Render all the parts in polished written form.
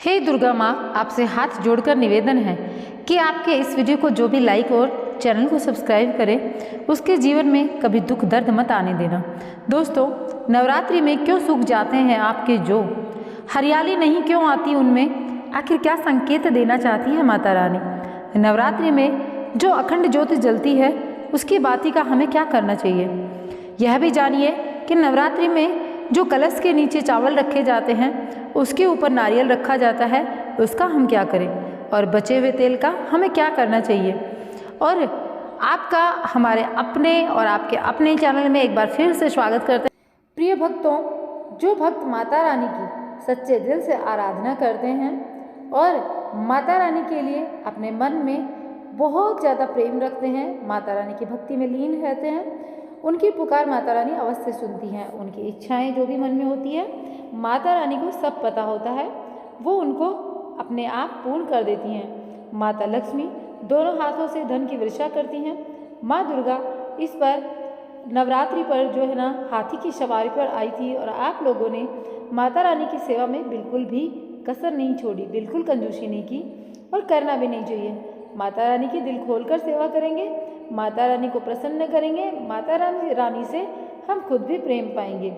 हे दुर्गा माँ, आपसे हाथ जोड़कर निवेदन है कि आपके इस वीडियो को जो भी लाइक और चैनल को सब्सक्राइब करे उसके जीवन में कभी दुख दर्द मत आने देना। दोस्तों, नवरात्रि में क्यों सूख जाते हैं आपके जो हरियाली नहीं क्यों आती उनमें, आखिर क्या संकेत देना चाहती है माता रानी? नवरात्रि में जो अखंड ज्योति जलती है उसकी बाती का हमें क्या करना चाहिए? यह भी जानिए कि नवरात्रि में जो कलश के नीचे चावल रखे जाते हैं उसके ऊपर नारियल रखा जाता है, उसका हम क्या करें और बचे हुए तेल का हमें क्या करना चाहिए। और आपका हमारे अपने और आपके अपने चैनल में एक बार फिर से स्वागत करते हैं। प्रिय भक्तों, जो भक्त माता रानी की सच्चे दिल से आराधना करते हैं और माता रानी के लिए अपने मन में बहुत ज़्यादा प्रेम रखते हैं, माता रानी की भक्ति में लीन रहते हैं, उनकी पुकार माता रानी अवश्य सुनती हैं। उनकी इच्छाएं जो भी मन में होती है माता रानी को सब पता होता है, वो उनको अपने आप पूर्ण कर देती हैं। माता लक्ष्मी दोनों हाथों से धन की वर्षा करती हैं। माँ दुर्गा इस पर नवरात्रि पर जो है ना हाथी की सवारी पर आई थी और आप लोगों ने माता रानी की सेवा में बिल्कुल भी कसर नहीं छोड़ी, बिल्कुल कंजूसी नहीं की और करना भी नहीं चाहिए। माता रानी की दिल खोलकर सेवा करेंगे, माता रानी को प्रसन्न करेंगे, माता रानी से हम खुद भी प्रेम पाएंगे।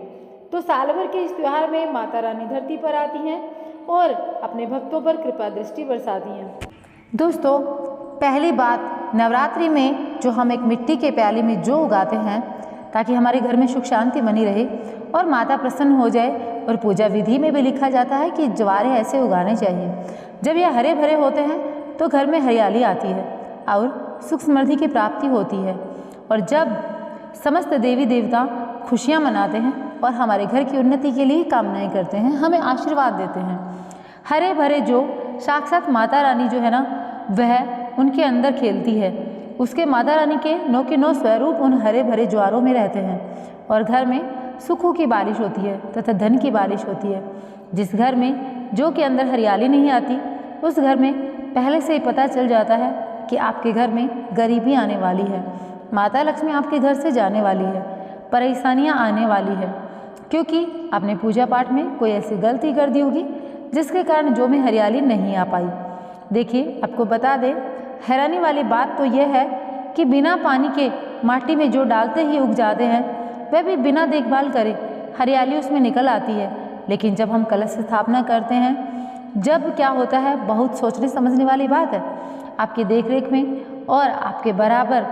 तो साल भर के इस त्यौहार में माता रानी धरती पर आती हैं और अपने भक्तों पर कृपा दृष्टि बरसाती हैं। दोस्तों, पहली बात, नवरात्रि में जो हम एक मिट्टी के प्याले में जो उगाते हैं ताकि हमारे घर में सुख शांति बनी रहे और माता प्रसन्न हो जाए, और पूजा विधि में भी लिखा जाता है कि ज्वारे ऐसे उगाने चाहिए। जब ये हरे भरे होते हैं तो घर में हरियाली आती है और सुख समृद्धि की प्राप्ति होती है। और जब समस्त देवी देवता खुशियाँ मनाते हैं और हमारे घर की उन्नति के लिए कामनाएं करते हैं, हमें आशीर्वाद देते हैं, हरे भरे जो साक्षात माता रानी जो है ना वह उनके अंदर खेलती है, उसके माता रानी के के नौ स्वरूप उन हरे भरे ज्वारों में रहते हैं और घर में सुखों की बारिश होती है तथा धन की बारिश होती है। जिस घर में जो के अंदर हरियाली नहीं आती उस घर में पहले से ही पता चल जाता है कि आपके घर में गरीबी आने वाली है, माता लक्ष्मी आपके घर से जाने वाली है, परेशानियां आने वाली है, क्योंकि आपने पूजा पाठ में कोई ऐसी गलती कर दी होगी जिसके कारण जो में हरियाली नहीं आ पाई। देखिए, आपको बता दें, हैरानी वाली बात तो यह है कि बिना पानी के माटी में जो डालते ही उग जाते हैं वह भी बिना देखभाल करे हरियाली उसमें निकल आती है। लेकिन जब हम कलश स्थापना करते हैं, जब क्या होता है, बहुत सोचने समझने वाली बात है। आपकी देखरेख में और आपके बराबर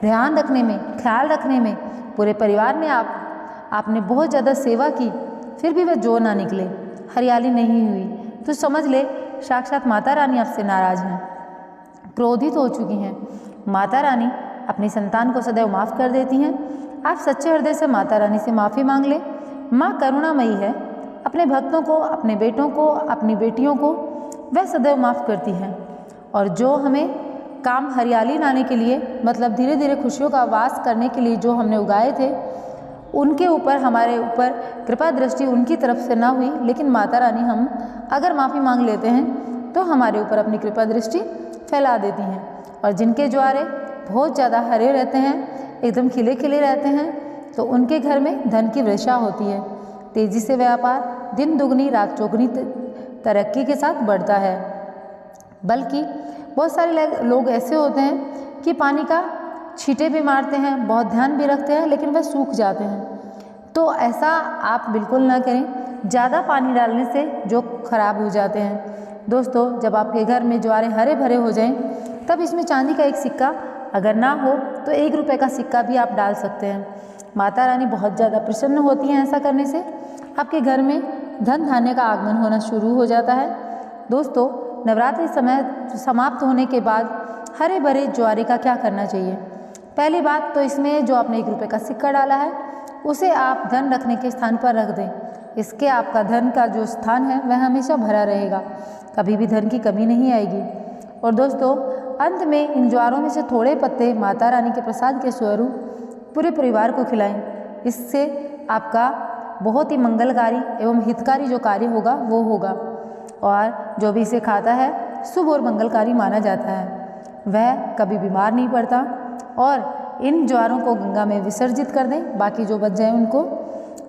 ध्यान रखने में, ख्याल रखने में, पूरे परिवार में आपने बहुत ज़्यादा सेवा की, फिर भी वह जो ना निकले, हरियाली नहीं हुई, तो समझ ले साक्षात माता रानी आपसे नाराज हैं, क्रोधित हो चुकी हैं। माता रानी अपनी संतान को सदैव माफ़ कर देती हैं। आप सच्चे हृदय से माता रानी से माफ़ी मांग लें। माँ करुणामयी है, अपने भक्तों को, अपने बेटों को, अपनी बेटियों को वह सदैव माफ़ करती हैं। और जो हमें काम हरियाली लाने के लिए, मतलब धीरे धीरे खुशियों का वास करने के लिए जो हमने उगाए थे, उनके ऊपर, हमारे ऊपर कृपा दृष्टि उनकी तरफ से ना हुई, लेकिन माता रानी हम अगर माफ़ी मांग लेते हैं तो हमारे ऊपर अपनी कृपा दृष्टि फैला देती हैं। और जिनके ज्वारे बहुत ज़्यादा हरे रहते हैं, एकदम खिले खिले रहते हैं, तो उनके घर में धन की वर्षा होती है, तेज़ी से व्यापार दिन दुगनी रात चौगुनी तरक्की के साथ बढ़ता है। बल्कि बहुत सारे लोग ऐसे होते हैं कि पानी का छींटे भी मारते हैं, बहुत ध्यान भी रखते हैं, लेकिन वह सूख जाते हैं। तो ऐसा आप बिल्कुल ना करें, ज़्यादा पानी डालने से जो खराब हो जाते हैं। दोस्तों, जब आपके घर में ज्वारे हरे भरे हो जाएं, तब इसमें चांदी का एक सिक्का, अगर ना हो तो 1 रुपये का सिक्का भी आप डाल सकते हैं। माता रानी बहुत ज़्यादा प्रसन्न होती हैं ऐसा करने से, आपके घर में धन धान्य का आगमन होना शुरू हो जाता है। दोस्तों, नवरात्रि समय समाप्त होने के बाद हरे भरे ज्वारे का क्या करना चाहिए? पहली बात तो इसमें जो आपने 1 रुपये का सिक्का डाला है उसे आप धन रखने के स्थान पर रख दें। इसके आपका धन का जो स्थान है वह हमेशा भरा रहेगा, कभी भी धन की कमी नहीं आएगी। और दोस्तों, अंत में इन ज्वारों में से थोड़े पत्ते माता रानी के प्रसाद के स्वरूप पूरे परिवार को खिलाएं। इससे आपका बहुत ही मंगलकारी एवं हितकारी जो कार्य होगा वो होगा, और जो भी इसे खाता है शुभ और मंगलकारी माना जाता है, वह कभी बीमार नहीं पड़ता। और इन ज्वारों को गंगा में विसर्जित कर दें, बाकी जो बच जाए उनको,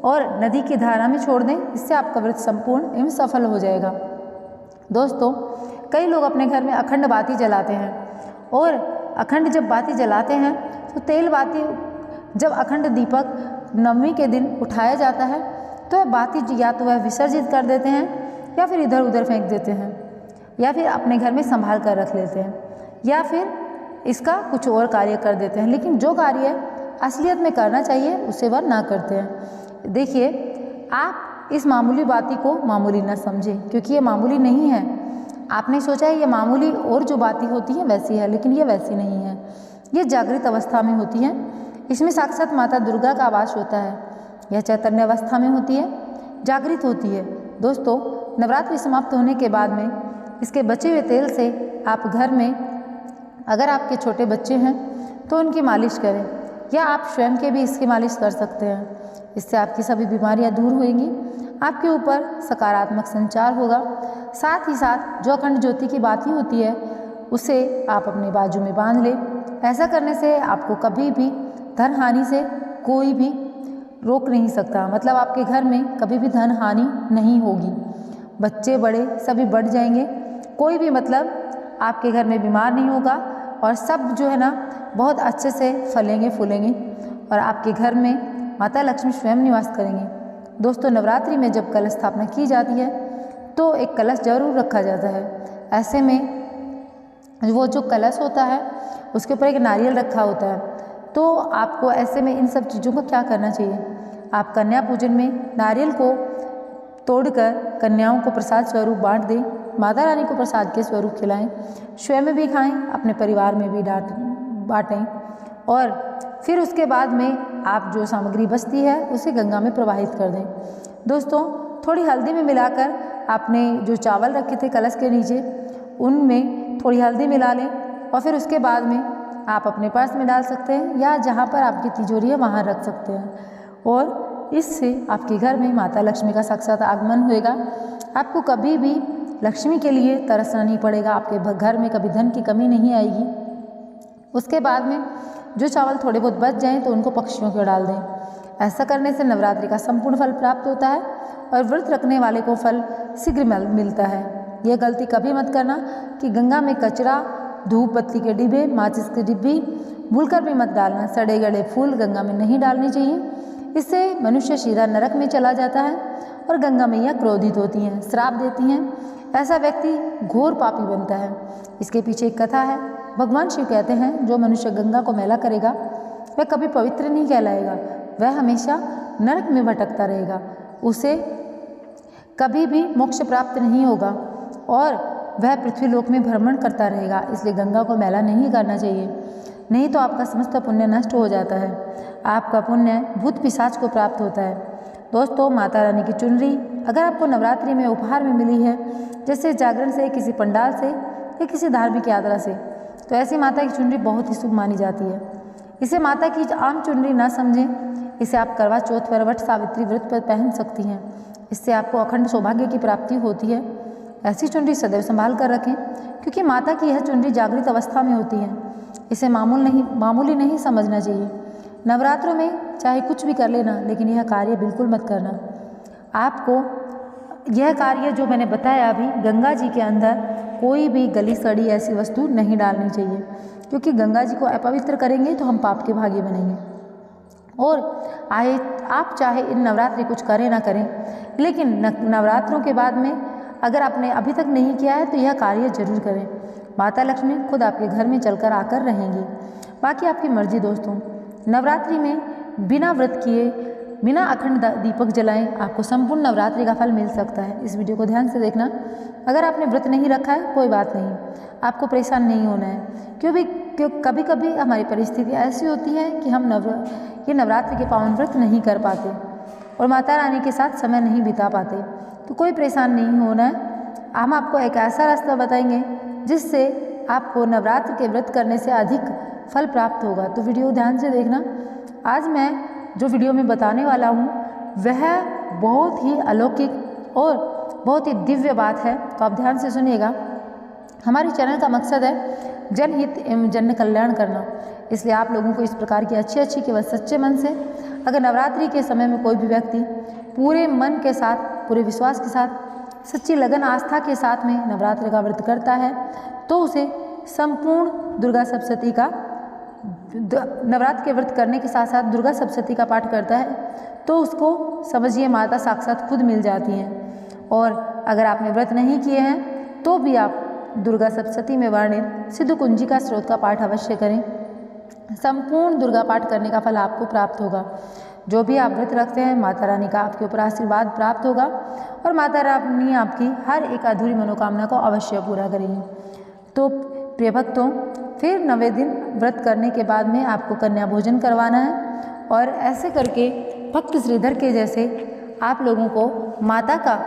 और नदी की धारा में छोड़ दें। इससे आपका व्रत संपूर्ण एवं सफल हो जाएगा। दोस्तों, कई लोग अपने घर में अखंड बाती जलाते हैं और अखंड जब बाती जलाते हैं तो तेल बाती जब अखंड दीपक नवमी के दिन उठाया जाता है तो बाती या तो वह विसर्जित कर देते हैं या फिर इधर उधर फेंक देते हैं या फिर अपने घर में संभाल कर रख लेते हैं या फिर इसका कुछ और कार्य कर देते हैं। लेकिन जो कार्य असलियत में करना चाहिए उसे वह ना करते हैं। देखिए, आप इस मामूली बाती को मामूली ना समझें, क्योंकि ये मामूली नहीं है। आपने सोचा है ये मामूली और जो बाती होती है वैसी है, लेकिन ये वैसी नहीं है। ये जागृत अवस्था में होती है। इसमें साक्षात माता दुर्गा का आवास होता है। यह चैतन्य अवस्था में होती है, जागृत होती है। दोस्तों, नवरात्रि समाप्त होने के बाद में इसके बचे हुए तेल से आप घर में, अगर आपके छोटे बच्चे हैं तो उनकी मालिश करें या आप स्वयं के भी इसकी मालिश कर सकते हैं। इससे आपकी सभी बीमारियां दूर होंगी, आपके ऊपर सकारात्मक संचार होगा। साथ ही साथ जो अखंड ज्योति की बाती होती है उसे आप अपने बाजू में बांध लें। ऐसा करने से आपको कभी भी धन हानि से कोई भी रोक नहीं सकता। मतलब आपके घर में कभी भी धन हानि नहीं होगी। बच्चे बड़े सभी बढ़ जाएंगे, कोई भी मतलब आपके घर में बीमार नहीं होगा और सब जो है ना बहुत अच्छे से फलेंगे फूलेंगे और आपके घर में माता लक्ष्मी स्वयं निवास करेंगे। दोस्तों, नवरात्रि में जब कलश स्थापना की जाती है तो एक कलश जरूर रखा जाता है। ऐसे में वो जो कलश होता है उसके ऊपर एक नारियल रखा होता है। तो आपको ऐसे में इन सब चीज़ों को क्या करना चाहिए, आप कन्या पूजन में नारियल को तोड़कर कन्याओं को प्रसाद स्वरूप बांट दें, माता रानी को प्रसाद के स्वरूप खिलाएं, स्वयं भी खाएं, अपने परिवार में भी बांटें और फिर उसके बाद में आप जो सामग्री बचती है उसे गंगा में प्रवाहित कर दें। दोस्तों, थोड़ी हल्दी में मिलाकर आपने जो चावल रखे थे कलश के नीचे उनमें थोड़ी हल्दी मिला लें और फिर उसके बाद में आप अपने पर्स में डाल सकते हैं या जहाँ पर आपकी तिजोरी है वहाँ रख सकते हैं और इससे आपके घर में माता लक्ष्मी का साक्षात आगमन होएगा। आपको कभी भी लक्ष्मी के लिए तरसना नहीं पड़ेगा, आपके घर में कभी धन की कमी नहीं आएगी। उसके बाद में जो चावल थोड़े बहुत बच जाएं तो उनको पक्षियों को डाल दें। ऐसा करने से नवरात्रि का संपूर्ण फल प्राप्त होता है और व्रत रखने वाले को फल शीघ्र मिलता है। यह गलती कभी मत करना कि गंगा में कचरा, धूप बत्ती के डिब्बे, माचिस के डिब्बी भूलकर भी मत डालना। सड़े गले फूल गंगा में नहीं डालने चाहिए, इससे मनुष्य सीधा नरक में चला जाता है और गंगा मैया क्रोधित होती हैं, श्राप देती हैं। ऐसा व्यक्ति घोर पापी बनता है। इसके पीछे एक कथा है। भगवान शिव कहते हैं जो मनुष्य गंगा को मैला करेगा वह कभी पवित्र नहीं कहलाएगा, वह हमेशा नरक में भटकता रहेगा, उसे कभी भी मोक्ष प्राप्त नहीं होगा और वह पृथ्वीलोक में भ्रमण करता रहेगा। इसलिए गंगा को मैला नहीं करना चाहिए, नहीं तो आपका समस्त पुण्य नष्ट हो जाता है। आपका पुण्य भूत पिशाच को प्राप्त होता है। दोस्तों, माता रानी की चुनरी अगर आपको नवरात्रि में उपहार में मिली है, जैसे जागरण से, किसी पंडाल से या किसी धार्मिक यात्रा से, तो ऐसी माता की चुनरी बहुत ही शुभ मानी जाती है। इसे माता की आम चुनरी ना समझें, इसे आप करवा चौथ पर, वट सावित्री व्रत पर पहन सकती हैं। इससे आपको अखंड सौभाग्य की प्राप्ति होती है। ऐसी चुनरी सदैव संभाल कर रखें, क्योंकि माता की यह चुनरी जागृत अवस्था में होती है। इसे मामूली नहीं समझना चाहिए। नवरात्रों में चाहे कुछ भी कर लेना, लेकिन यह कार्य बिल्कुल मत करना। आपको यह कार्य जो मैंने बताया अभी, गंगा जी के अंदर कोई भी गली सड़ी ऐसी वस्तु नहीं डालनी चाहिए, क्योंकि गंगा जी को अपवित्र करेंगे तो हम पाप के भागी बनेंगे। और आप चाहे इन नवरात्रि कुछ करें ना करें, लेकिन नवरात्रों के बाद में अगर आपने अभी तक नहीं किया है तो यह कार्य जरूर करें। माता लक्ष्मी खुद आपके घर में चलकर आकर रहेंगी। बाकी आपकी मर्जी। दोस्तों, नवरात्रि में बिना व्रत किए, बिना अखंड दीपक जलाएं, आपको संपूर्ण नवरात्रि का फल मिल सकता है। इस वीडियो को ध्यान से देखना। अगर आपने व्रत नहीं रखा है कोई बात नहीं, आपको परेशान नहीं होना है, क्योंकि कभी कभी हमारी परिस्थिति ऐसी होती है कि हम ये नवरात्रि के पावन व्रत नहीं कर पाते और माता रानी के साथ समय नहीं बिता पाते। तो कोई परेशान नहीं होना है। हम आपको एक ऐसा रास्ता बताएंगे जिससे आपको नवरात्र के व्रत करने से अधिक फल प्राप्त होगा। तो वीडियो ध्यान से देखना। आज मैं जो वीडियो में बताने वाला हूँ वह बहुत ही अलौकिक और बहुत ही दिव्य बात है, तो आप ध्यान से सुनिएगा। हमारे चैनल का मकसद है जनहित एवं जन कल्याण करना, इसलिए आप लोगों को इस प्रकार की अच्छी केवल सच्चे मन से, अगर नवरात्रि के समय में कोई भी व्यक्ति पूरे मन के साथ, पूरे विश्वास के साथ सच्ची लगन आस्था के साथ में नवरात्र का व्रत करता है तो उसे संपूर्ण दुर्गा सप्तशती का नवरात्र के व्रत करने के साथ साथ दुर्गा सप्तशती का पाठ करता है तो उसको समझिए माता साक्षात खुद मिल जाती हैं। और अगर आपने व्रत नहीं किए हैं तो भी आप दुर्गा सप्तशती में वर्णित सिद्ध कुंजिका स्रोत का पाठ अवश्य करें। संपूर्ण दुर्गा पाठ करने का फल आपको प्राप्त होगा। जो भी आप व्रत रखते हैं माता रानी का आपके ऊपर आशीर्वाद प्राप्त होगा और माता रानी आपकी हर एक अधूरी मनोकामना को अवश्य पूरा करेंगी। तो प्रिय भक्तों, फिर 9वें दिन व्रत करने के बाद में आपको कन्या भोजन करवाना है और ऐसे करके भक्त श्रीधर के जैसे आप लोगों को माता का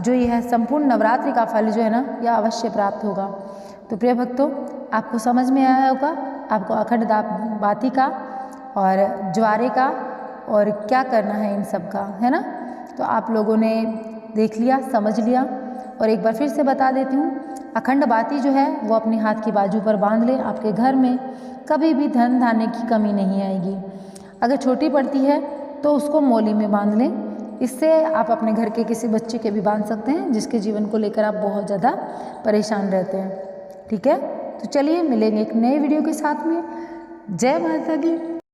जो यह संपूर्ण नवरात्रि का फल जो है ना यह अवश्य प्राप्त होगा। तो प्रिय भक्तों, आपको समझ में आया होगा आपको अखंड बाती का और ज्वारे का और क्या करना है इन सब का, है ना। तो आप लोगों ने देख लिया, समझ लिया। और एक बार फिर से बता देती हूँ, अखंड बाती जो है वो अपने हाथ की बाजू पर बांध ले, आपके घर में कभी भी धन धान्य की कमी नहीं आएगी। अगर छोटी पड़ती है तो उसको मोली में बांध लें। इससे आप अपने घर के किसी बच्चे के भी बांध सकते हैं जिसके जीवन को लेकर आप बहुत ज़्यादा परेशान रहते हैं। ठीक है, तो चलिए मिलेंगे एक नए वीडियो के साथ में। जय माता दी।